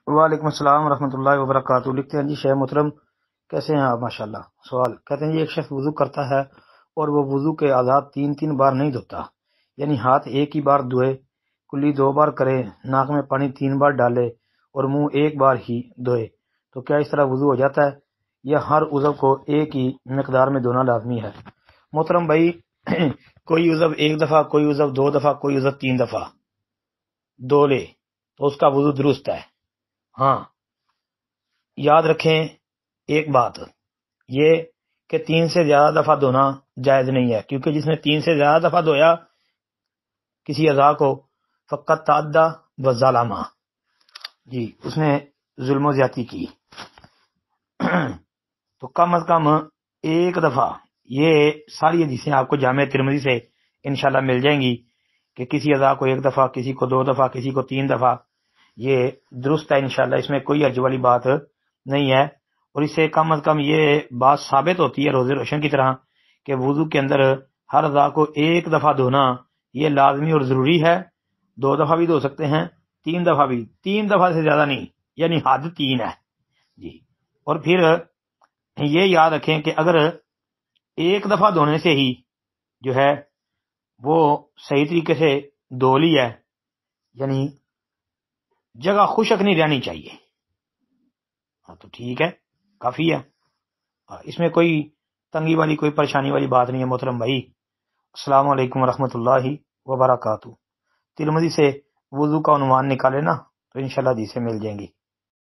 وعلیکم السلام ورحمۃ اللہ وبرکاتہ۔ لکھتے ہیں جی شیخ محترم کیسے ہیں آپ؟ ماشاءاللہ۔ سوال کہتے ہیں جی ایک شخص وضو کرتا ہے اور وہ وضو کے اعضاء تین بار نہیں دھوتا، یعنی ہاتھ ایک ہی بار دھوئے، کلی 2 بار کرے، ناک میں پانی 3 بار ڈالے اور منہ ایک بار ہی دھوئے، تو کیا اس طرح وضو ہو جاتا ہے یا ہر عضو کو ایک ہی مقدار میں دھونا لازمی ہے؟ محترم بھائی کوئی عضو ایک دفعہ، کوئی عضو 2 دفعہ، کوئی عضو 3 دفعہ دھو لے تو اس کا وضو درست ہے۔ ہاں، یاد رکھیں ایک بات یہ کہ 3 سے زیادہ دفعہ دھونا جائز نہیں ہے، کیونکہ جس نے 3 سے زیادہ دفعہ دھویا کسی اعضاء کو فقط تعدی و ظلم، جی اس نے ظلم و زیادتی کی۔ تو کم از کم ایک دفعہ، یہ ساری حدیثیں آپ کو جامع ترمذی سے انشاءاللہ مل جائیں گی کہ کسی اعضاء کو 1 دفعہ، کسی کو 2 دفعہ، کسی کو 3 دفعہ، یہ درست ہے انشاءاللہ، اس میں کوئی حرج والی بات نہیں ہے۔ اور اس سے کم از کم یہ بات ثابت ہوتی ہے روز روشن کی طرح کہ وضو کے اندر ہر اعضاء کو 1 دفعہ دھونا یہ لازمی اور ضروری ہے۔ 2 دفعہ بھی دھو سکتے ہیں، 3 دفعہ بھی، 3 دفعہ سے زیادہ نہیں، یعنی حد 3 ہے جی۔ اور پھر یہ یاد رکھیں کہ اگر 1 دفعہ دھونے سے ہی جو ہے وہ صحیح طریقے سے دھو لی ہے، یعنی جگہ خشک نہیں رہنی چاہیے، ہاں تو ٹھیک ہے، کافی ہے، اس میں کوئی تنگی والی، کوئی پریشانی والی بات نہیں ہے محترم بھائی۔ السلام علیکم ورحمۃ اللہ وبرکاتہ۔ ترمذی سے وضو کا عنوان نکالے نا تو انشاءاللہ حدیثیں مل جائیں گی۔